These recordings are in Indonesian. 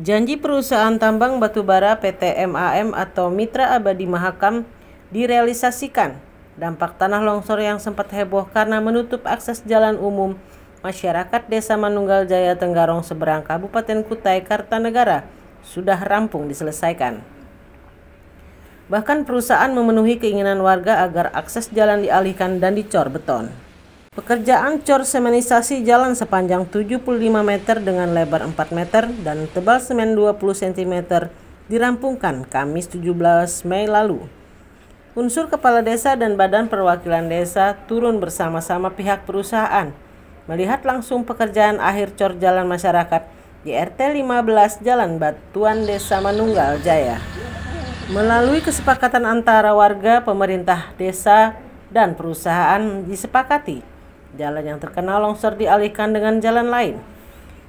Janji perusahaan tambang batubara PT MAM atau Mitra Abadi Mahakam direalisasikan. Dampak tanah longsor yang sempat heboh karena menutup akses jalan umum masyarakat Desa Manunggal Jaya Tenggarong Seberang Kabupaten Kutai Kartanegara sudah rampung diselesaikan. Bahkan perusahaan memenuhi keinginan warga agar akses jalan dialihkan dan dicor beton. Pekerjaan cor semenisasi jalan sepanjang 75 meter dengan lebar 4 meter dan tebal semen 20 cm dirampungkan Kamis 17 Mei lalu. Unsur kepala desa dan badan perwakilan desa turun bersama-sama pihak perusahaan melihat langsung pekerjaan akhir cor jalan masyarakat di RT 15 Jalan Batuan Desa Manunggal Jaya. Melalui kesepakatan antara warga, pemerintah desa, dan perusahaan disepakati jalan yang terkena longsor dialihkan dengan jalan lain.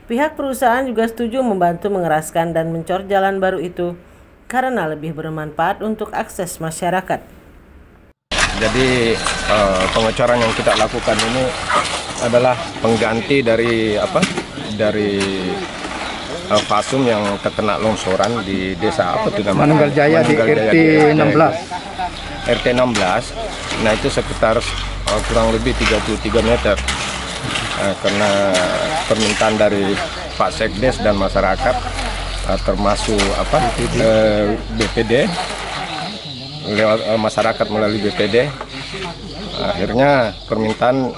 Pihak perusahaan juga setuju membantu mengeraskan dan mencor jalan baru itu karena lebih bermanfaat untuk akses masyarakat. Jadi pengecoran yang kita lakukan ini adalah pengganti dari fasum yang terkena longsoran di desa Manunggal Jaya di RT 16. RT 16. Nah itu sekitar kurang lebih 33 meter. Karena permintaan dari Pak Sekdes dan masyarakat termasuk BPD lewat masyarakat melalui BPD, akhirnya permintaan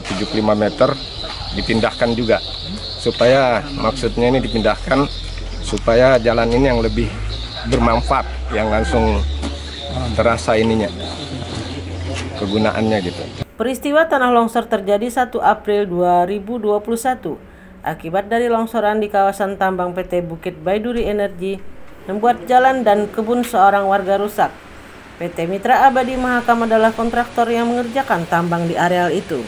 75 meter dipindahkan juga, supaya maksudnya ini dipindahkan supaya jalan ini yang lebih bermanfaat, yang langsung terasa ininya kegunaannya gitu. Peristiwa tanah longsor terjadi 1 April 2021 akibat dari longsoran di kawasan tambang PT Bukit Baiduri Energi membuat jalan dan kebun seorang warga rusak. PT Mitra Abadi Mahakam adalah kontraktor yang mengerjakan tambang di areal itu.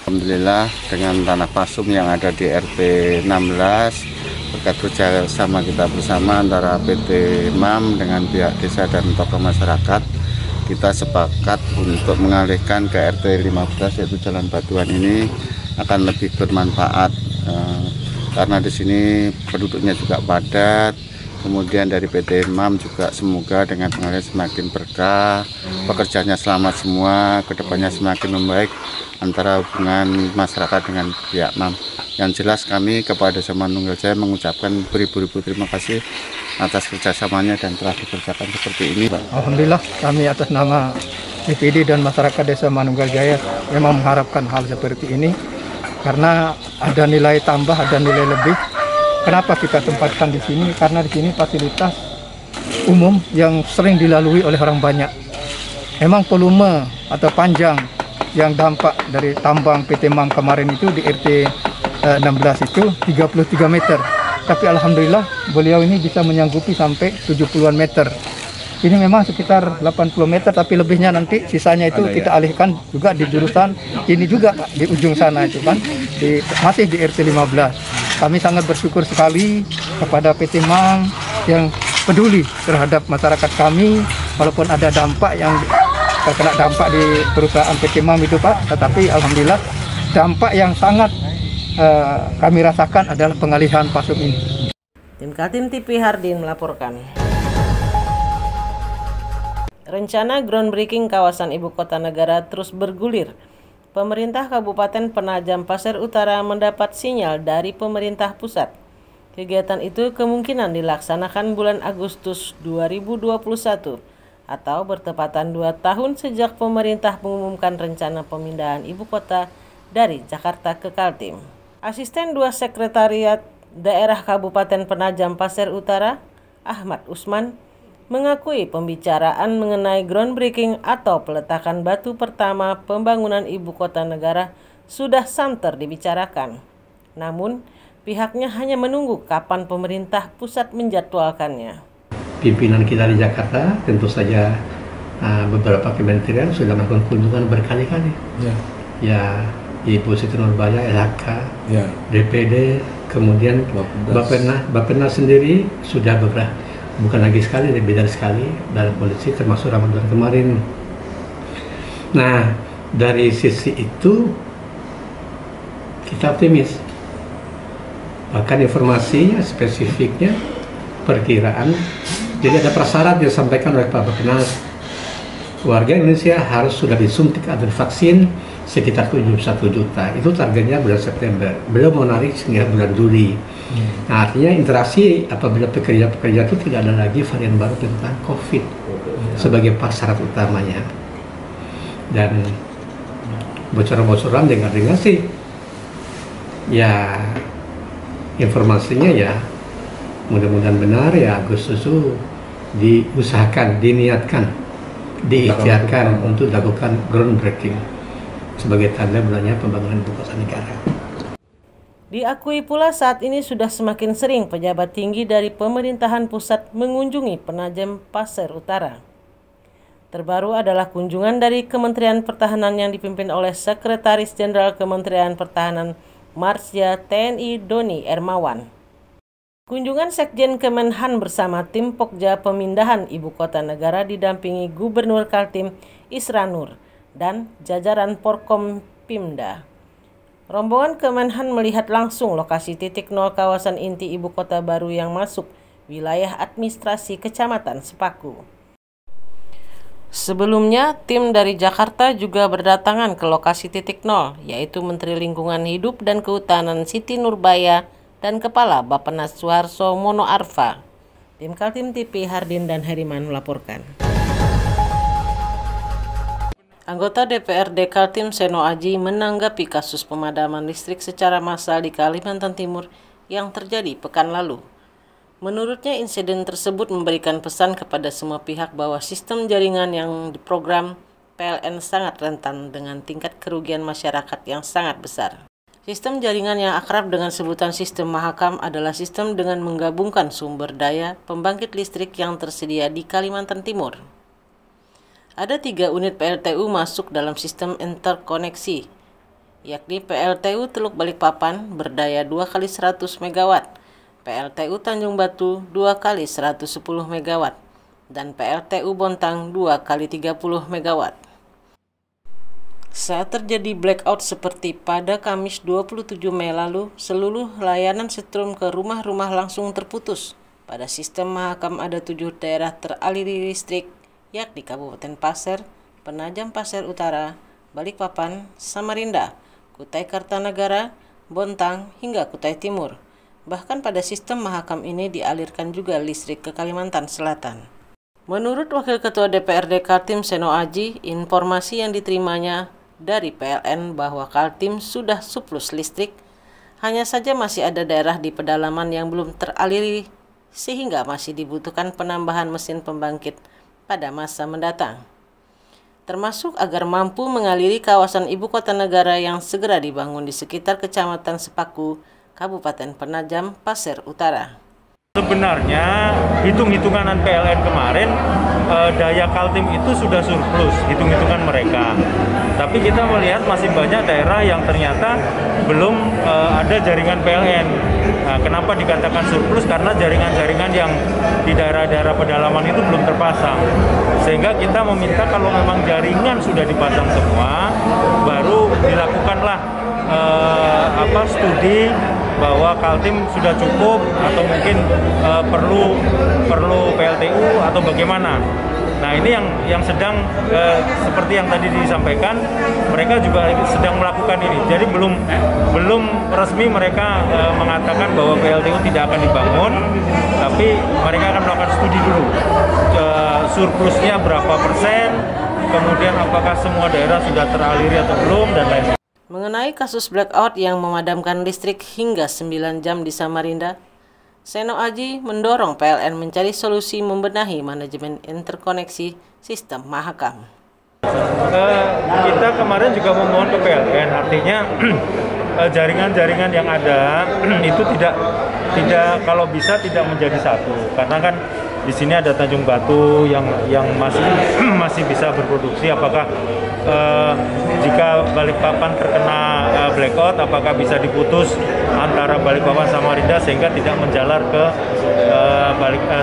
Alhamdulillah dengan tanah fasum yang ada di RT 16 berkat kerjasama kita bersama antara PT MAM dengan pihak desa dan tokoh masyarakat, kita sepakat untuk mengalihkan ke RT 15 yaitu Jalan Batuan ini akan lebih bermanfaat karena di sini penduduknya juga padat. Kemudian dari PT MAM juga semoga dengan pengalihan semakin berkah, pekerjaannya selamat semua, kedepannya semakin membaik antara hubungan masyarakat dengan pihak MAM. Yang jelas kami kepada Desa Manunggal Jaya mengucapkan beribu-ribu terima kasih atas kerjasamanya dan telah dikerjakan seperti ini. Alhamdulillah kami atas nama BPD dan masyarakat Desa Manunggal Jaya memang mengharapkan hal seperti ini karena ada nilai tambah, ada nilai lebih. Kenapa kita tempatkan di sini? Karena di sini fasilitas umum yang sering dilalui oleh orang banyak. Memang volume atau panjang yang dampak dari tambang PT MAM kemarin itu di RT 16 itu 33 meter. Tapi alhamdulillah beliau ini bisa menyanggupi sampai 70-an meter. Ini memang sekitar 80 meter, tapi lebihnya nanti sisanya itu kita alihkan juga di jurusan ini juga di ujung sana itu kan, masih di RT 15. Kami sangat bersyukur sekali kepada PT MAM yang peduli terhadap masyarakat kami, walaupun ada dampak yang terkena dampak di perusahaan PT MAM itu Pak, tetapi alhamdulillah dampak yang sangat kami rasakan adalah pengalihan fasum ini. Tim Kaltim TV Hardin melaporkan. Rencana groundbreaking kawasan ibu kota negara terus bergulir. Pemerintah Kabupaten Penajam Pasir Utara mendapat sinyal dari pemerintah pusat. Kegiatan itu kemungkinan dilaksanakan bulan Agustus 2021 atau bertepatan 2 tahun sejak pemerintah mengumumkan rencana pemindahan ibu kota dari Jakarta ke Kaltim. Asisten 2 Sekretariat Daerah Kabupaten Penajam Pasir Utara, Ahmad Usman, mengakui pembicaraan mengenai groundbreaking atau peletakan batu pertama pembangunan ibu kota negara sudah santer dibicarakan. Namun, pihaknya hanya menunggu kapan pemerintah pusat menjadwalkannya. Pimpinan kita di Jakarta tentu saja beberapa kementerian sudah melakukan kunjungan berkali-kali. Ya, Ibu Siti Nurbaya, LHK, DPD, kemudian Bappenas sendiri sudah beberapa. Bukan lagi sekali, lebih dari sekali dalam polisi termasuk Ramadan kemarin. Nah, dari sisi itu kita optimis. Bahkan informasinya, spesifiknya perkiraan. Jadi ada prasyarat yang disampaikan oleh Pak Bappenas. Warga Indonesia harus sudah disuntik atau divaksin sekitar 71 juta. Itu targetnya bulan September. Beliau mau narik hingga bulan Juli. Nah, artinya interaksi apabila pekerja-pekerja itu tidak ada lagi varian baru tentang COVID sebagai prasyarat utamanya. Dan bocoran-bocoran dengar-dengar sih, ya informasinya ya mudah-mudahan benar ya, Agustus itu diusahakan, diniatkan, diikhtiarkan untuk dilakukan groundbreaking sebagai tanda bulannya pembangunan ibu kota negara. Diakui pula saat ini sudah semakin sering pejabat tinggi dari pemerintahan pusat mengunjungi Penajam Pasir Utara. Terbaru adalah kunjungan dari Kementerian Pertahanan yang dipimpin oleh Sekretaris Jenderal Kementerian Pertahanan Marsya TNI Doni Ermawan. Kunjungan Sekjen Kemenhan bersama tim Pokja Pemindahan Ibu Kota Negara didampingi Gubernur Kaltim Isra Nur dan jajaran Porkompimda. Rombongan Kemenhan melihat langsung lokasi titik nol kawasan inti Ibu Kota baru yang masuk wilayah administrasi Kecamatan Sepaku. Sebelumnya, tim dari Jakarta juga berdatangan ke lokasi titik nol, yaitu Menteri Lingkungan Hidup dan Kehutanan Siti Nurbaya dan Kepala Bappenas Suharso Mono Arfa. Tim Kaltim TV Hardin dan Heriman melaporkan. Anggota DPRD Kaltim Seno Aji menanggapi kasus pemadaman listrik secara massal di Kalimantan Timur yang terjadi pekan lalu. Menurutnya, insiden tersebut memberikan pesan kepada semua pihak bahwa sistem jaringan yang diprogram PLN sangat rentan dengan tingkat kerugian masyarakat yang sangat besar. Sistem jaringan yang akrab dengan sebutan sistem Mahakam adalah sistem dengan menggabungkan sumber daya pembangkit listrik yang tersedia di Kalimantan Timur. Ada 3 unit PLTU masuk dalam sistem interkoneksi, yakni PLTU Teluk Balikpapan berdaya 2 kali 100 MW, PLTU Tanjung Batu 2 kali 110 MW, dan PLTU Bontang 2 kali 30 MW. Saat terjadi blackout seperti pada Kamis 27 Mei lalu, seluruh layanan setrum ke rumah-rumah langsung terputus. Pada sistem Mahakam ada 7 daerah teraliri listrik, yakni Kabupaten Pasir, Penajam Pasir Utara, Balikpapan, Samarinda, Kutai Kartanagara, Bontang, hingga Kutai Timur. Bahkan pada sistem Mahakam ini dialirkan juga listrik ke Kalimantan Selatan. Menurut Wakil Ketua DPRD Kaltim Seno Aji, informasi yang diterimanya dari PLN bahwa Kaltim sudah surplus listrik, hanya saja masih ada daerah di pedalaman yang belum teraliri sehingga masih dibutuhkan penambahan mesin pembangkit pada masa mendatang. Termasuk agar mampu mengaliri kawasan ibu kota negara yang segera dibangun di sekitar Kecamatan Sepaku, Kabupaten Penajam Pasir Utara. Sebenarnya hitung-hitungan PLN kemarin daya Kaltim itu sudah surplus, hitung-hitungan mereka. Tapi kita melihat masih banyak daerah yang ternyata belum ada jaringan PLN. Nah, kenapa dikatakan surplus? Karena jaringan-jaringan yang di daerah-daerah pedalaman itu belum terpasang. Sehingga kita meminta kalau memang jaringan sudah dipasang semua, baru dilakukanlah studi bahwa Kaltim sudah cukup atau mungkin perlu PLTU atau bagaimana. Nah, ini yang sedang seperti yang tadi disampaikan, mereka juga sedang melakukan ini. Jadi belum resmi mereka mengatakan bahwa PLTU tidak akan dibangun, tapi mereka akan melakukan studi dulu. Surplusnya berapa persen, kemudian apakah semua daerah sudah teraliri atau belum, dan lain-lain. Mengenai kasus blackout yang memadamkan listrik hingga 9 jam di Samarinda, Seno Aji mendorong PLN mencari solusi membenahi manajemen interkoneksi sistem Mahakam. Kita kemarin juga memohon ke PLN, artinya jaringan-jaringan yang ada itu tidak kalau bisa tidak menjadi satu, karena kan di sini ada Tanjung Batu yang masih bisa berproduksi. Apakah jika Balikpapan terkena blackout, apakah bisa diputus antara Balikpapan Samarinda sehingga tidak menjalar ke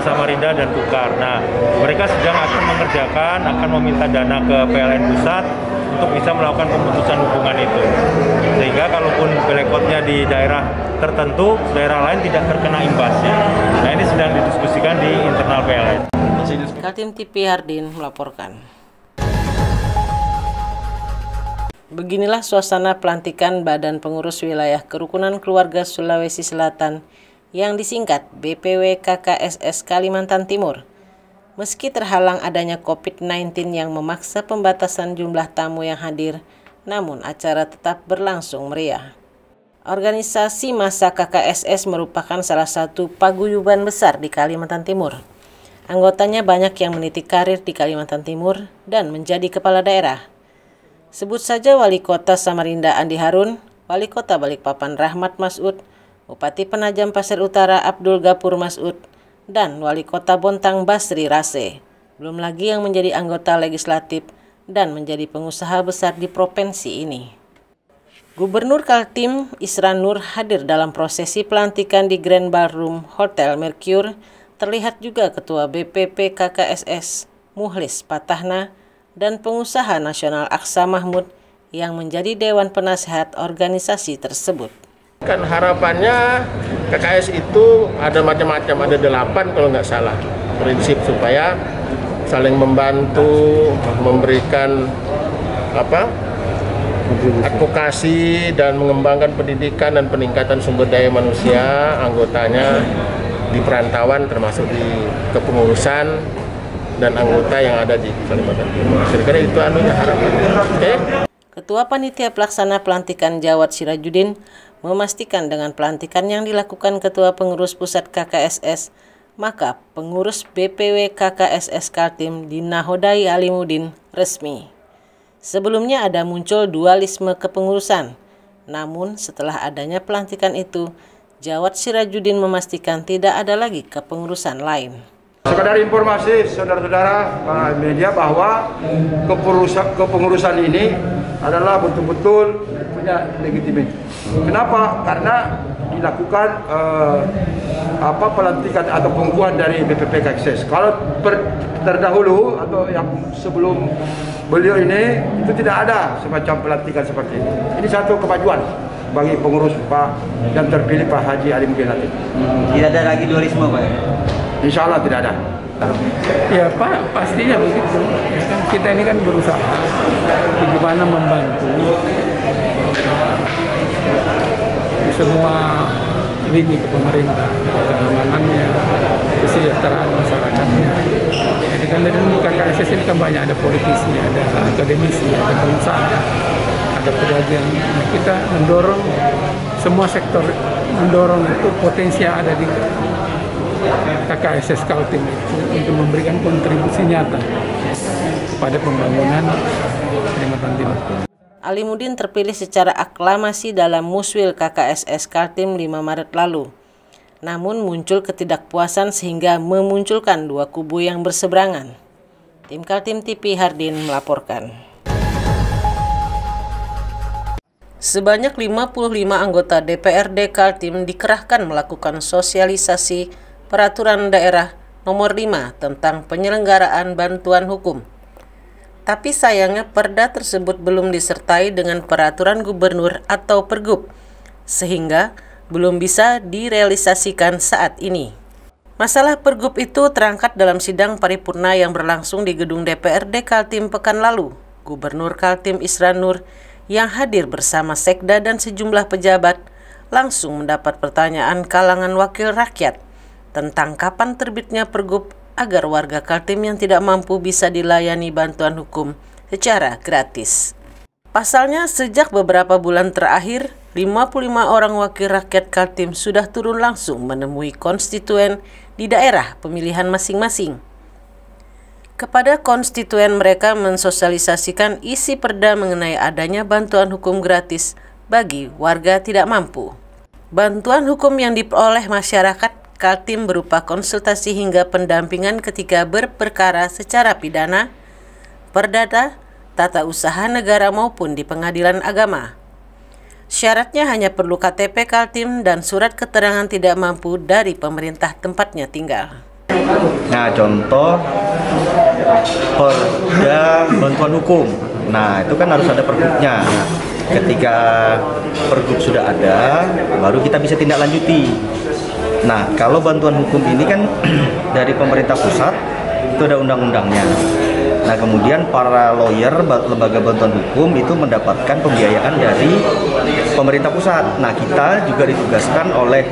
Samarinda dan Tukar. Nah, mereka sedang akan mengerjakan, akan meminta dana ke PLN pusat untuk bisa melakukan pemutusan hubungan itu. Sehingga kalaupun belekotnya di daerah tertentu, daerah lain tidak terkena imbasnya. Nah, ini sedang didiskusikan di internal PLN. Kaltim TV Hardin melaporkan. Beginilah suasana pelantikan Badan Pengurus Wilayah Kerukunan Keluarga Sulawesi Selatan yang disingkat BPW KKSS Kalimantan Timur. Meski terhalang adanya COVID-19 yang memaksa pembatasan jumlah tamu yang hadir, namun acara tetap berlangsung meriah. Organisasi massa KKSS merupakan salah satu paguyuban besar di Kalimantan Timur. Anggotanya banyak yang meniti karir di Kalimantan Timur dan menjadi kepala daerah. Sebut saja Wali Kota Samarinda Andi Harun, Wali Kota Balikpapan Rahmat Masud, Bupati Penajam Pasir Utara Abdul Gapur Masud, dan Wali Kota Bontang Basri Rase. Belum lagi yang menjadi anggota legislatif dan menjadi pengusaha besar di provinsi ini. Gubernur Kaltim Isran Nur hadir dalam prosesi pelantikan di Grand Ballroom Hotel Mercure. Terlihat juga Ketua BPP KKSS Muhlis Patahna dan pengusaha nasional Aksa Mahmud yang menjadi Dewan Penasehat organisasi tersebut. Kan harapannya KKS itu ada macam-macam, ada 8 kalau nggak salah. Prinsip supaya saling membantu, memberikan advokasi dan mengembangkan pendidikan dan peningkatan sumber daya manusia anggotanya di perantauan termasuk di kepengurusan dan anggota yang ada di Kalimantan Timur. Kira-kira itu harapannya. Okay? Ketua Panitia Pelaksana Pelantikan Jawad Sirajuddin memastikan dengan pelantikan yang dilakukan Ketua Pengurus Pusat KKSS, maka pengurus BPW KKSS Kaltim dinahodai Alimuddin resmi. Sebelumnya ada muncul dualisme kepengurusan, namun setelah adanya pelantikan itu, Jawad Sirajuddin memastikan tidak ada lagi kepengurusan lain. Sekadar informasi saudara-saudara media bahwa kepengurusan ini adalah betul-betul punya legitimasi. Kenapa? Karena dilakukan pelantikan atau pengukuhan dari BPP KKSS. Kalau terdahulu atau yang sebelum beliau ini itu tidak ada semacam pelantikan seperti ini. Ini satu kemajuan bagi pengurus Pak dan terpilih Pak Haji Alimuddin Latif. Tidak ada lagi dualisme, Pak? Insya Allah tidak ada. Ya Pak, pastinya begitu. Ya kan, kita ini kan berusaha bagaimana membantu di semua lini pemerintah, keamanannya, kesejahteraan masyarakatnya. Jadi kan dari KKSS ini kan banyak, ada politisi, ada akademisi, ada pengusaha, ada pedagang. Kita mendorong semua sektor, mendorong itu potensi yang ada di KKSS Kaltim itu untuk memberikan kontribusi nyata kepada pembangunan Kalimantan Timur. Alimuddin terpilih secara aklamasi dalam Muswil KKSS Kaltim 5 Maret lalu. Namun muncul ketidakpuasan sehingga memunculkan dua kubu yang berseberangan. Tim Kaltim TV Hardin melaporkan. Sebanyak 55 anggota DPRD Kaltim dikerahkan melakukan sosialisasi Peraturan Daerah Nomor 5 tentang penyelenggaraan bantuan hukum. Tapi sayangnya perda tersebut belum disertai dengan peraturan gubernur atau pergub, sehingga belum bisa direalisasikan saat ini. Masalah pergub itu terangkat dalam sidang paripurna yang berlangsung di gedung DPRD Kaltim pekan lalu. Gubernur Kaltim Isran Nur yang hadir bersama Sekda dan sejumlah pejabat langsung mendapat pertanyaan kalangan wakil rakyat tentang kapan terbitnya pergub agar warga Kaltim yang tidak mampu bisa dilayani bantuan hukum secara gratis. Pasalnya, sejak beberapa bulan terakhir, 55 orang wakil rakyat Kaltim sudah turun langsung menemui konstituen di daerah pemilihan masing-masing. Kepada konstituen mereka mensosialisasikan isi perda mengenai adanya bantuan hukum gratis bagi warga tidak mampu. Bantuan hukum yang diperoleh masyarakat Kaltim berupa konsultasi hingga pendampingan ketika berperkara secara pidana, perdata, tata usaha negara maupun di pengadilan agama. Syaratnya hanya perlu KTP Kaltim dan surat keterangan tidak mampu dari pemerintah tempatnya tinggal. Nah, contoh perda bantuan hukum. Nah, itu kan harus ada pergubnya. Ketika pergub sudah ada, baru kita bisa tindak lanjuti. Nah, kalau bantuan hukum ini kan dari pemerintah pusat, itu ada undang-undangnya. Nah, kemudian para lawyer, lembaga bantuan hukum itu mendapatkan pembiayaan dari pemerintah pusat. Nah, kita juga ditugaskan oleh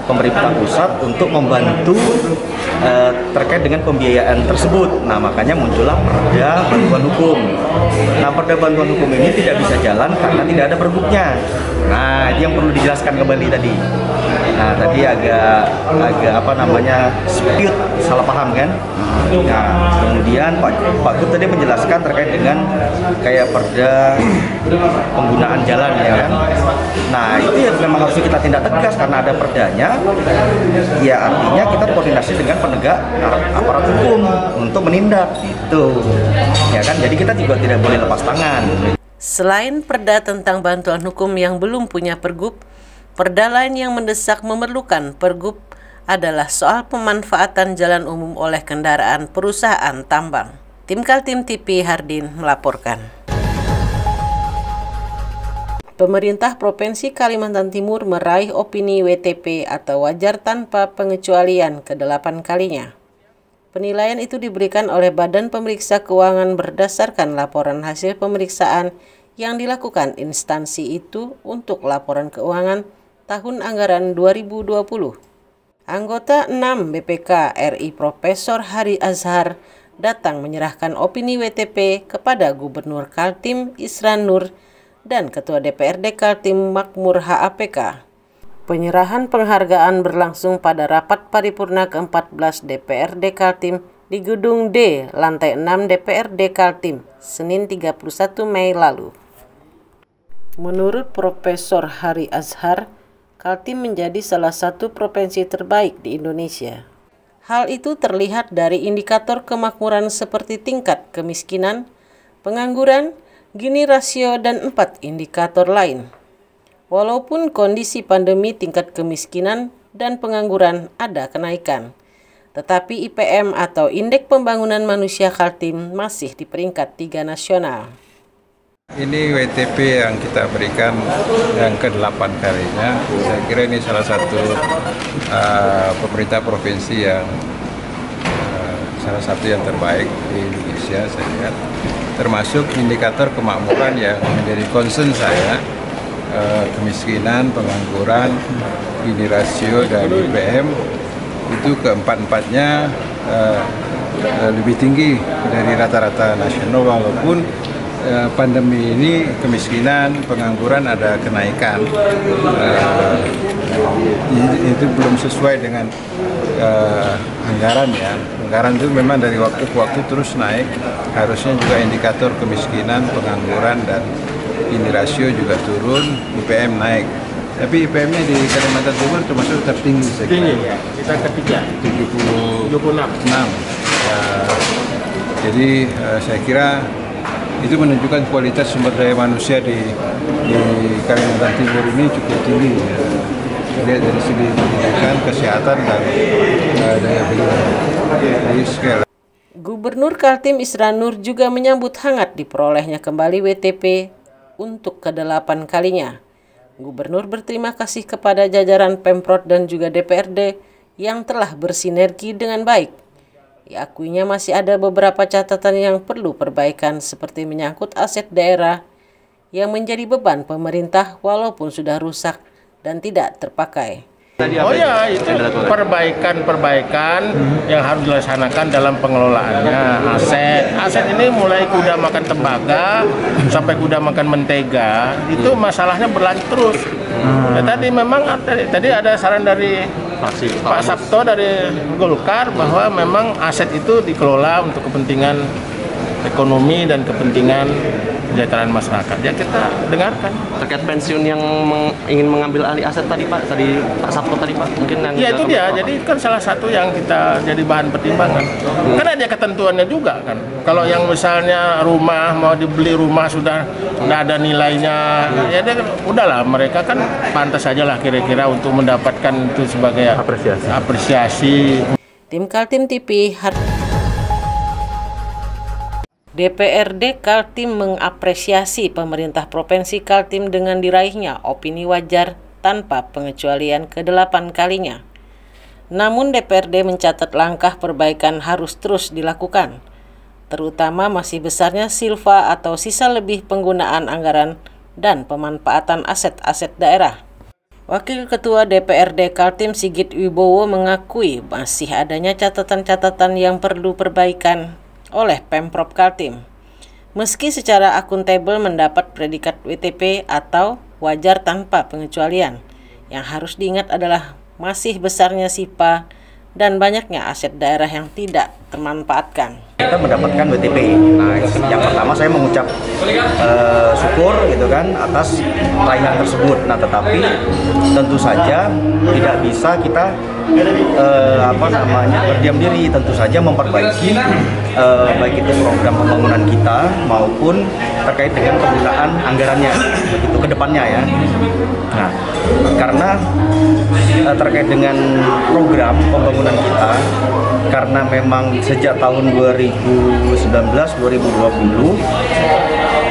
pemerintah pusat untuk membantu terkait dengan pembiayaan tersebut. Nah, makanya muncullah perda bantuan hukum. Nah, perda bantuan hukum ini tidak bisa jalan karena tidak ada pergubnya. Nah, itu yang perlu dijelaskan kembali tadi. Nah, tadi agak dispute, salah paham kan? Nah, kemudian Pak Gub tadi menjelaskan terkait dengan kayak perda penggunaan jalan, ya kan? Nah, itu ya memang harus kita tindak tegas karena ada perdanya. Ya, artinya kita koordinasi dengan penegak aparat hukum untuk menindak gitu. Ya kan? Jadi kita juga tidak boleh lepas tangan. Selain perda tentang bantuan hukum yang belum punya pergub, perda lain yang mendesak memerlukan pergub adalah soal pemanfaatan jalan umum oleh kendaraan perusahaan tambang. Tim Kaltim TV Hardin melaporkan. Pemerintah Provinsi Kalimantan Timur meraih opini WTP atau wajar tanpa pengecualian ke-8 kalinya. Penilaian itu diberikan oleh Badan Pemeriksa Keuangan berdasarkan laporan hasil pemeriksaan yang dilakukan instansi itu untuk laporan keuangan tahun anggaran 2020. Anggota 6 BPK RI Profesor Hari Azhar datang menyerahkan opini WTP kepada Gubernur Kaltim Isran Nur dan Ketua DPRD Kaltim Makmur HAPK. Penyerahan penghargaan berlangsung pada rapat paripurna ke-14 DPRD Kaltim di Gedung D, lantai 6 DPRD Kaltim, Senin 31 Mei lalu. Menurut Profesor Hari Azhar, Kaltim menjadi salah satu provinsi terbaik di Indonesia. Hal itu terlihat dari indikator kemakmuran seperti tingkat kemiskinan, pengangguran, Gini rasio, dan 4 indikator lain. Walaupun kondisi pandemi tingkat kemiskinan dan pengangguran ada kenaikan, tetapi IPM atau Indeks Pembangunan Manusia Kaltim masih di peringkat 3 nasional. Ini WTP yang kita berikan yang ke-8 kalinya. Saya kira ini salah satu pemerintah provinsi yang salah satu yang terbaik di Indonesia, saya lihat. Termasuk indikator kemakmuran yang menjadi concern saya, kemiskinan, pengangguran, Gini rasio, dan IPM itu keempat-empatnya lebih tinggi dari rata-rata nasional, walaupun pandemi ini kemiskinan, pengangguran ada kenaikan. Itu belum sesuai dengan anggaran ya. Anggaran itu memang dari waktu ke waktu terus naik. Harusnya juga indikator kemiskinan, pengangguran, dan Gini rasio juga turun, IPM naik. Tapi IPM-nya di Kalimantan Timur termasuk tertinggi saya kira. Tinggi ya, kita ketiga, 76. Jadi saya kira itu menunjukkan kualitas sumber daya manusia di Kalimantan Timur ini cukup tinggi. Lihat dari segi pendidikan, kesehatan, dan daya beli. Jadi sekali. Gubernur Kaltim Isran Nur juga menyambut hangat diperolehnya kembali WTP untuk ke-8 kalinya. Gubernur berterima kasih kepada jajaran Pemprov dan juga DPRD yang telah bersinergi dengan baik. Diakuinya masih ada beberapa catatan yang perlu perbaikan seperti menyangkut aset daerah yang menjadi beban pemerintah walaupun sudah rusak dan tidak terpakai. Oh ya, itu perbaikan yang harus dilaksanakan dalam pengelolaannya. Aset ini mulai kuda makan tembaga sampai kuda makan mentega, itu masalahnya berlanjut terus. Ya, tadi memang tadi ada saran dari Pak Sabto dari Golkar bahwa memang aset itu dikelola untuk kepentingan ekonomi dan kepentingan kesejahteraan masyarakat. Ya kita dengarkan. Terkait pensiun yang ingin mengambil alih aset tadi Pak, Pak Sabto tadi Pak, mungkin yang ya itu dia, jadi kan salah satu yang kita jadi bahan pertimbangan. Karena ada ketentuannya juga kan. Kalau yang misalnya rumah mau dibeli rumah sudah tidak ada nilainya, ya udahlah mereka kan pantas saja lah kira-kira untuk mendapatkan itu sebagai apresiasi. Tim Kaltim TV DPRD Kaltim mengapresiasi pemerintah Provinsi Kaltim dengan diraihnya opini wajar tanpa pengecualian ke-8 kalinya. Namun DPRD mencatat langkah perbaikan harus terus dilakukan, terutama masih besarnya silva atau sisa lebih penggunaan anggaran dan pemanfaatan aset-aset daerah. Wakil Ketua DPRD Kaltim Sigit Wibowo mengakui masih adanya catatan-catatan yang perlu perbaikan oleh Pemprov Kaltim. Meski secara akuntabel mendapat predikat WTP atau wajar tanpa pengecualian, yang harus diingat adalah masih besarnya SIPA dan banyaknya aset daerah yang tidak termanfaatkan. Kita mendapatkan WTP. Nah, yang pertama saya mengucap syukur gitu kan atas raihan tersebut. Nah, tetapi tentu saja tidak bisa kita berdiam diri. Tentu saja memperbaiki baik itu program pembangunan kita maupun terkait dengan penggunaan anggarannya begitu ke depannya ya. Nah, karena terkait dengan program pembangunan kita, karena memang sejak tahun 2019-2020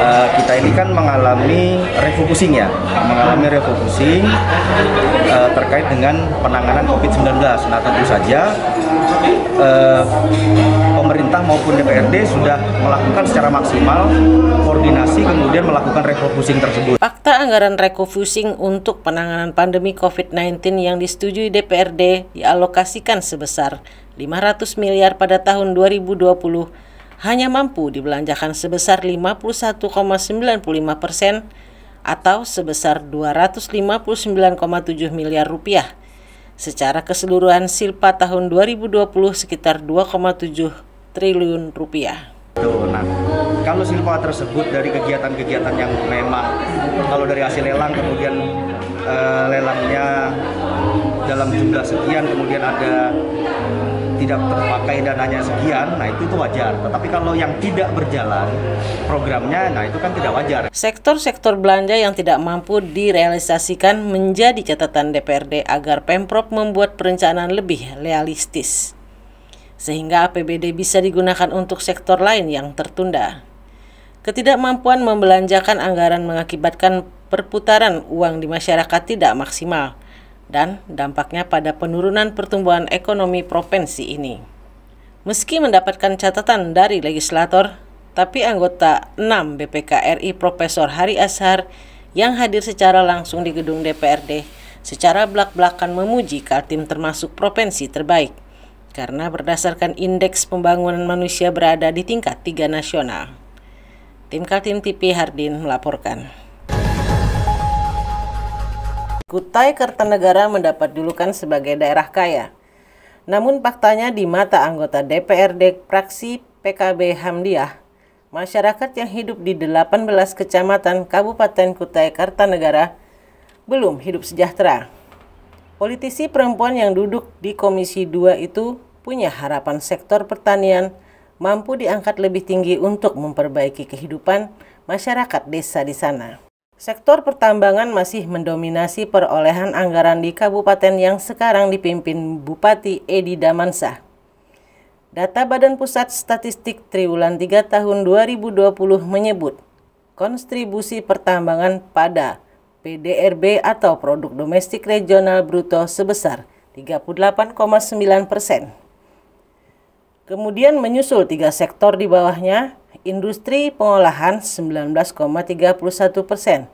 kita ini kan mengalami refocusing terkait dengan penanganan COVID-19. Nah, tentu saja pemerintah maupun DPRD sudah melakukan secara maksimal koordinasi kemudian melakukan refocusing tersebut. Fakta anggaran refocusing untuk penanganan pandemi COVID-19 yang disetujui DPRD dialokasikan sebesar 500 miliar pada tahun 2020 hanya mampu dibelanjakan sebesar 51,95% atau sebesar 259,7 miliar rupiah. Secara keseluruhan silpa tahun 2020 sekitar 2,7 triliun rupiah. Nah, kalau silpa tersebut dari kegiatan-kegiatan yang memang kalau dari hasil lelang kemudian lelangnya dalam jumlah sekian kemudian ada tidak terpakai dananya sekian, nah itu wajar. Tetapi kalau yang tidak berjalan programnya, nah itu kan tidak wajar. Sektor-sektor belanja yang tidak mampu direalisasikan menjadi catatan DPRD agar Pemprov membuat perencanaan lebih realistis, sehingga APBD bisa digunakan untuk sektor lain yang tertunda. Ketidakmampuan membelanjakan anggaran mengakibatkan perputaran uang di masyarakat tidak maksimal, dan dampaknya pada penurunan pertumbuhan ekonomi provinsi ini. Meski mendapatkan catatan dari legislator, tapi anggota 6 BPK RI Profesor Hari Ashar yang hadir secara langsung di gedung DPRD secara belak-belakan memuji Kaltim termasuk provinsi terbaik karena berdasarkan indeks pembangunan manusia berada di tingkat 3 nasional. Tim Kaltim TV Hardin melaporkan. Kutai Kartanegara mendapat julukan sebagai daerah kaya. Namun faktanya di mata anggota DPRD fraksi PKB Hamdiah, masyarakat yang hidup di 18 kecamatan Kabupaten Kutai Kartanegara belum hidup sejahtera. Politisi perempuan yang duduk di Komisi 2 itu punya harapan sektor pertanian mampu diangkat lebih tinggi untuk memperbaiki kehidupan masyarakat desa di sana. Sektor pertambangan masih mendominasi perolehan anggaran di kabupaten yang sekarang dipimpin Bupati Edi Damansah. Data Badan Pusat Statistik Triwulan 3 tahun 2020 menyebut kontribusi pertambangan pada PDRB atau Produk Domestik Regional Bruto sebesar 38,9%. Kemudian menyusul 3 sektor di bawahnya, industri pengolahan 19,31%,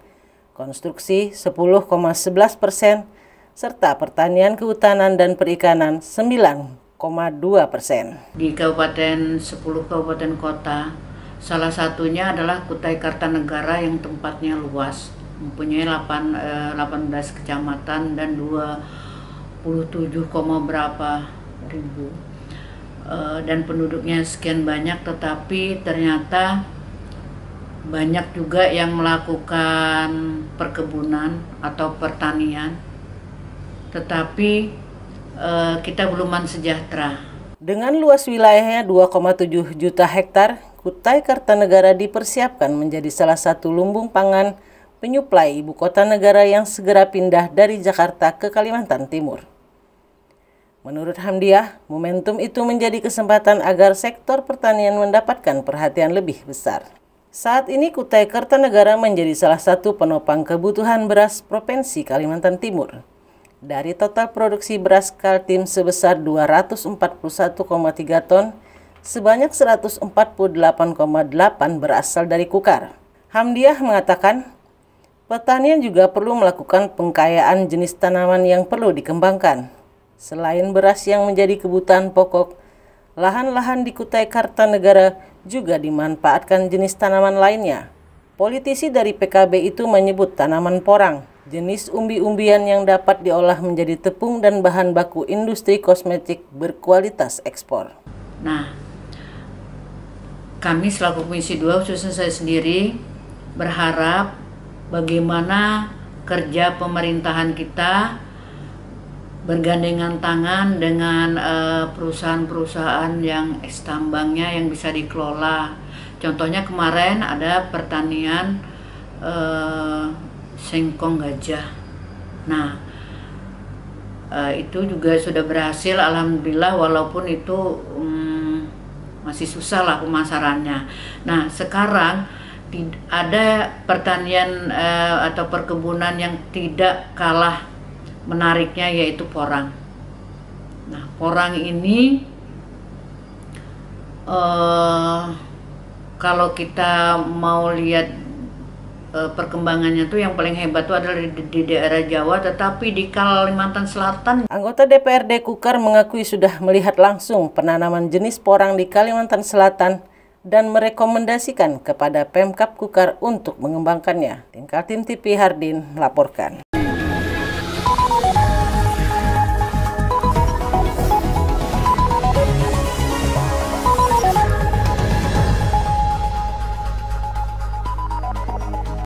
konstruksi 10,11%, serta pertanian kehutanan dan perikanan 9,2%. Di kabupaten 10 kabupaten kota, salah satunya adalah Kutai Kartanegara yang tempatnya luas, mempunyai 18 kecamatan dan 27, berapa ribu. Dan penduduknya sekian banyak, tetapi ternyata banyak juga yang melakukan perkebunan atau pertanian, tetapi kita belum sejahtera. Dengan luas wilayahnya 2,7 juta hektar, Kutai Kartanegara dipersiapkan menjadi salah satu lumbung pangan penyuplai ibu kota negara yang segera pindah dari Jakarta ke Kalimantan Timur. Menurut Hamdiah, momentum itu menjadi kesempatan agar sektor pertanian mendapatkan perhatian lebih besar. Saat ini Kutai Kartanegara menjadi salah satu penopang kebutuhan beras Provinsi Kalimantan Timur. Dari total produksi beras Kaltim sebesar 241,3 ton, sebanyak 148,8 berasal dari Kukar. Hamdiah mengatakan, pertanian juga perlu melakukan pengkayaan jenis tanaman yang perlu dikembangkan. Selain beras yang menjadi kebutuhan pokok, lahan-lahan di Kutai Kartanegara juga dimanfaatkan jenis tanaman lainnya. Politisi dari PKB itu menyebut tanaman porang, jenis umbi-umbian yang dapat diolah menjadi tepung dan bahan baku industri kosmetik berkualitas ekspor. Nah, kami selaku Komisi 2, khususnya saya sendiri, berharap bagaimana kerja pemerintahan kita bergandengan tangan dengan perusahaan-perusahaan yang tambangnya yang bisa dikelola. Contohnya kemarin ada pertanian singkong gajah. Nah, itu juga sudah berhasil, alhamdulillah, walaupun itu masih susah lah pemasarannya. Nah, sekarang ada pertanian atau perkebunan yang tidak kalah menariknya, yaitu porang. Nah, porang ini kalau kita mau lihat perkembangannya tuh yang paling hebat tuh adalah di daerah Jawa, tetapi di Kalimantan Selatan. Anggota DPRD Kukar mengakui sudah melihat langsung penanaman jenis porang di Kalimantan Selatan dan merekomendasikan kepada Pemkab Kukar untuk mengembangkannya. Tim Kaltim TV Hardin melaporkan.